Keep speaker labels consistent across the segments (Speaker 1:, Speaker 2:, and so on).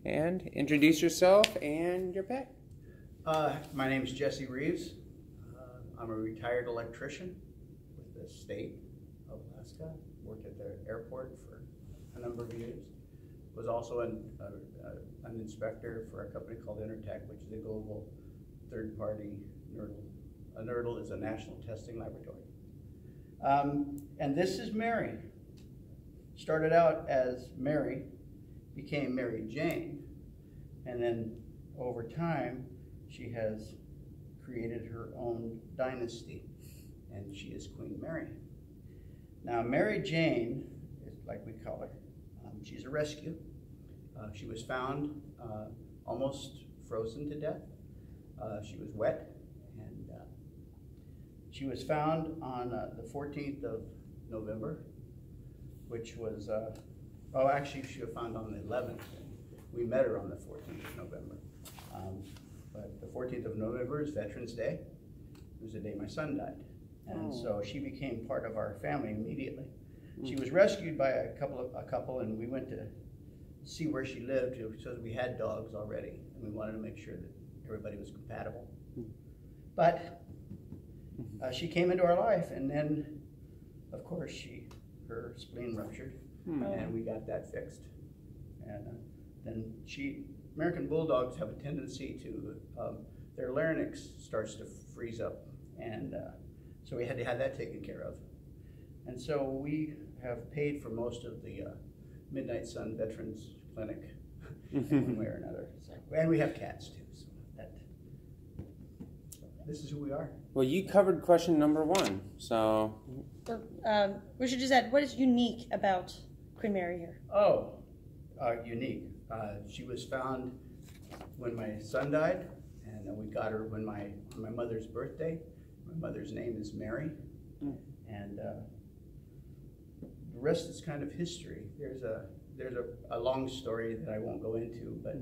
Speaker 1: And introduce yourself and your pet.
Speaker 2: My name is Jesse Reeves. I'm a retired electrician with the state of Alaska. Worked at the airport for a number of years. Was also an inspector for a company called Intertech, which is a global third-party NERDL. A NERDL is a national testing laboratory. And this is Mary. Started out as Mary, became Mary Jane, and then over time she has created her own dynasty, and she is Queen Mary. Now Mary Jane, like we call her, she's a rescue. She was found almost frozen to death. She was wet, and she was found on the 14th of November, which was, actually she was found on the 11th. We met her on the 14th of November. But the 14th of November is Veterans Day. It was the day my son died. And so she became part of our family immediately. She was rescued by a couple, and we went to see where she lived because we had dogs already, and we wanted to make sure that everybody was compatible. But she came into our life, and then, of course, her spleen ruptured, and we got that fixed. And then American Bulldogs have a tendency to, their larynx starts to freeze up, and so we had to have that taken care of. And so we have paid for most of the Midnight Sun Veterans Clinic in one way or another. So, and we have cats too, so this is who we are.
Speaker 1: Well, you covered question number 1, so.
Speaker 3: We should just add, what is unique about Queen Mary here?
Speaker 2: Unique. She was found when my son died, and we got her when my mother's birthday. My mother's name is Mary, and the rest is kind of history. There's a long story that I won't go into, but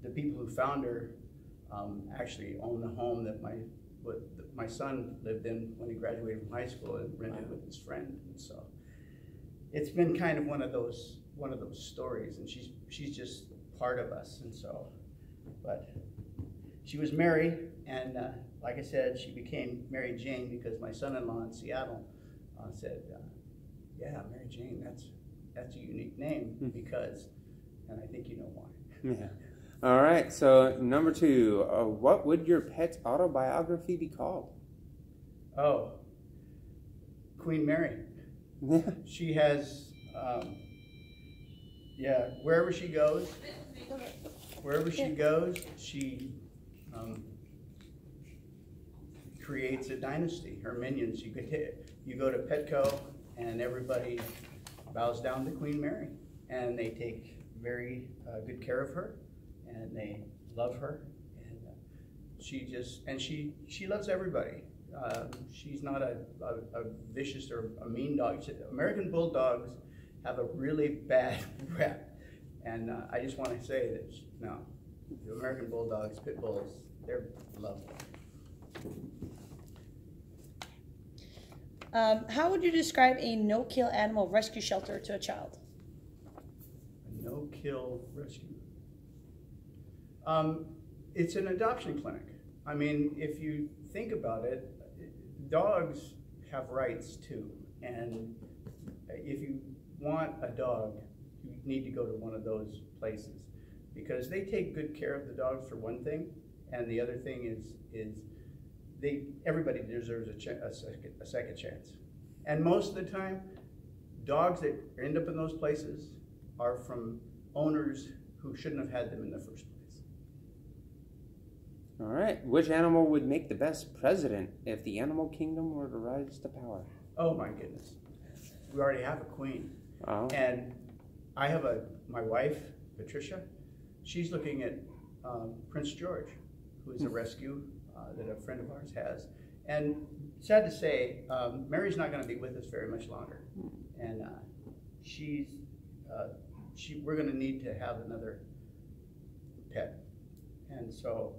Speaker 2: the people who found her actually own the home that my son lived in when he graduated from high school and rented with his friend. And so it's been kind of one of those stories, and she's just part of us. And so, but she was Mary, and like I said, she became Mary Jane because my son-in-law in Seattle said, "Yeah, Mary Jane, that's a unique name because," and I think you know why.
Speaker 1: Yeah. All right. So number 2, what would your pet's autobiography be called?
Speaker 2: Oh, Queen Mary. She has, wherever she goes, she creates a dynasty. Her minions. You go to Petco, and everybody bows down to Queen Mary, and they take very good care of her, and they love her, and she loves everybody. She's not a vicious or a mean dog. American Bulldogs have a really bad rep, and I just want to say that the American Bulldogs, Pit Bulls, they're lovely.
Speaker 3: How would you describe a no-kill animal rescue shelter to a child?
Speaker 2: A no-kill rescue. It's an adoption clinic. I mean, if you think about it, dogs have rights too. And if you want a dog, you need to go to one of those places because they take good care of the dogs for one thing, and the other thing is everybody deserves a second chance. And most of the time, dogs that end up in those places are from owners who shouldn't have had them in the first place.
Speaker 1: All right. Which animal would make the best president if the animal kingdom were to rise to power?
Speaker 2: Oh my goodness. We already have a queen.
Speaker 1: Oh.
Speaker 2: And I have my wife, Patricia, she's looking at Prince George, who is a rescue that a friend of ours has. And sad to say, Mary's not going to be with us very much longer. And we're going to need to have another pet. And so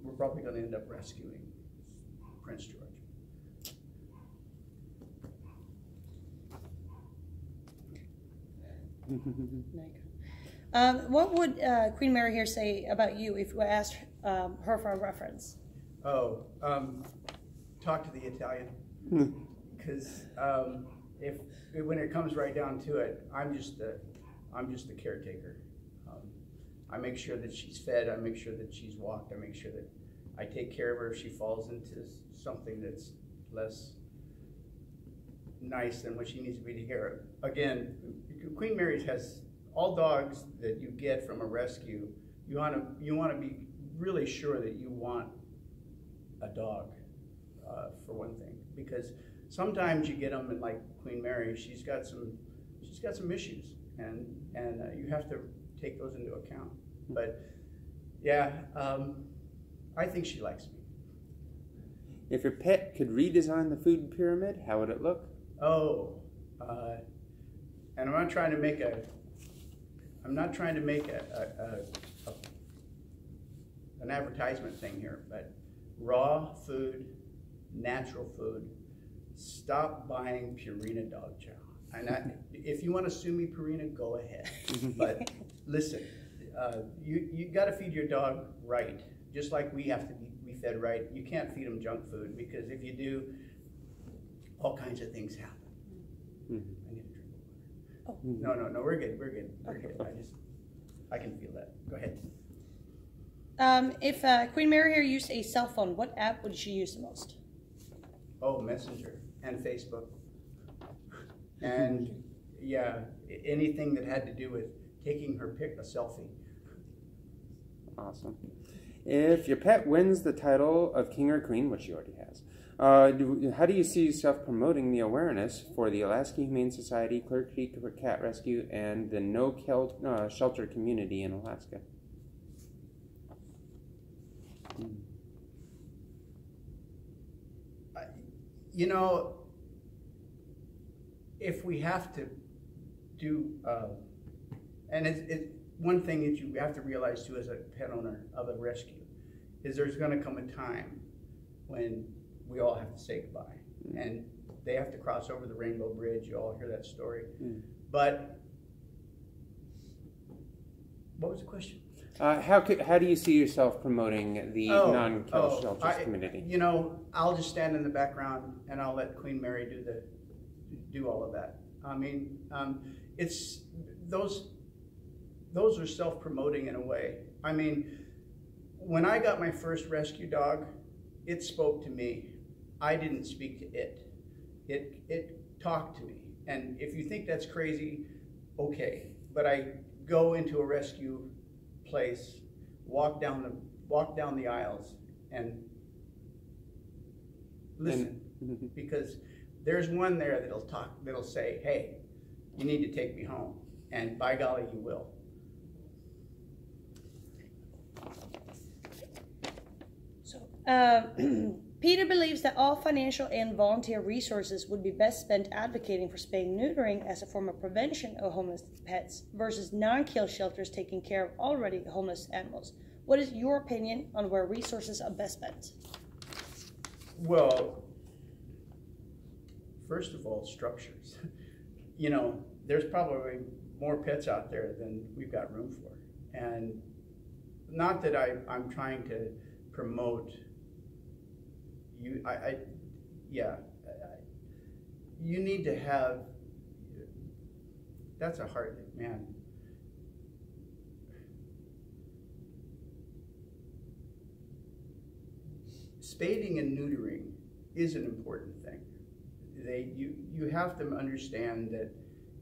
Speaker 2: we're probably going to end up rescuing Prince George.
Speaker 3: What would Queen Mary here say about you if we asked her for a reference?
Speaker 2: Oh, talk to the Italian. Because if when it comes right down to it, I'm just the caretaker. I make sure that she's fed. I make sure that she's walked. I make sure that I take care of her if she falls into something that's less nice than what she needs to be to care of. Again, Queen Mary's has all dogs that you get from a rescue. You want to be really sure that you want a dog, for one thing, because sometimes you get them, and like Queen Mary, she's got some issues, and you have to take those into account. But yeah, I think she likes me.
Speaker 1: If your pet could redesign the food pyramid, how would it look?
Speaker 2: Oh, and I'm not trying to make an advertisement thing here, but raw food, natural food. Stop buying Purina dog chow. And if you want to sue me, Purina, go ahead. But listen, you got to feed your dog right, just like we have to be fed right. You can't feed them junk food, because if you do, all kinds of things happen. I need a drink of water. No, we're good. We're good. I can feel that. Go ahead.
Speaker 3: If Queen Mary here used a cell phone, what app would she use the most?
Speaker 2: Oh, Messenger and Facebook. And yeah, anything that had to do with taking her a selfie.
Speaker 1: Awesome. If your pet wins the title of king or queen, which she already has, how do you see yourself promoting the awareness for the Alaska Humane Society, Clear Creek Cat Rescue, and the no-shelter community in Alaska?
Speaker 2: You know, if we have to do, and it's one thing that you have to realize too as a pet owner of a rescue, is there's going to come a time when we all have to say goodbye, and they have to cross over the Rainbow Bridge. You all hear that story. But what was the question?
Speaker 1: How do you see yourself promoting the non-kill shelters community?
Speaker 2: You know, I'll just stand in the background and I'll let Queen Mary do all of that. I mean, it's those are self-promoting in a way. I mean, when I got my first rescue dog, it spoke to me. I didn't speak to it. It talked to me. And if you think that's crazy, okay. But I go into a rescue place, walk down the aisles, and listen, because there's one there that'll say, "Hey, you need to take me home," and by golly, you will.
Speaker 3: So, Peter believes that all financial and volunteer resources would be best spent advocating for spaying and neutering as a form of prevention of homeless pets versus non-kill shelters taking care of already homeless animals. What is your opinion on where resources are best spent?
Speaker 2: Well, first of all, structures. You know, there's probably more pets out there than we've got room for. And not that I'm trying to promote you need to have, that's a hard thing, man. Spading and neutering is an important thing. You have to understand that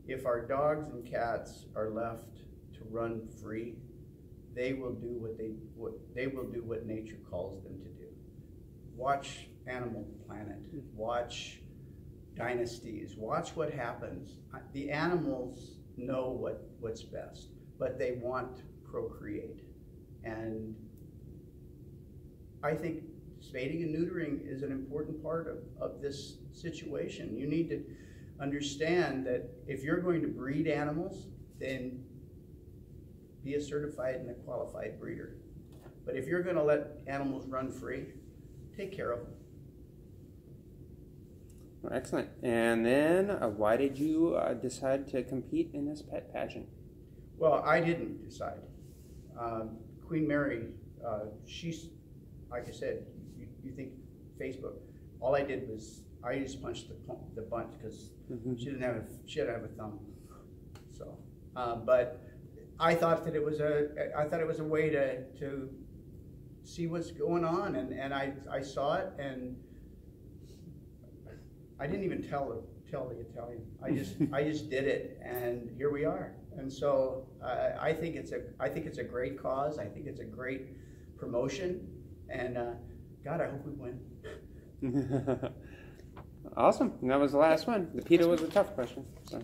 Speaker 2: if our dogs and cats are left to run free, they will do what nature calls them to do. Watch Animal Planet, watch Dynasties, watch what happens. The animals know what's best, but they want to procreate. And I think spading and neutering is an important part of this situation. You need to understand that if you're going to breed animals, then be a certified and a qualified breeder. But if you're going to let animals run free, take care of them.
Speaker 1: Well, excellent. And then, why did you decide to compete in this pet pageant?
Speaker 2: Well, I didn't decide. Queen Mary, she's, like I said, you think Facebook. All I did was, I just punched the bunch because she didn't have a thumb. So, but I thought that it was a way to see what's going on, and I saw it, and I didn't even tell the Italian. I just did it, and here we are. And so I think it's a great cause. I think it's a great promotion, and God, I hope we win.
Speaker 1: Awesome. And that was the last one. The PETA was a tough question. So.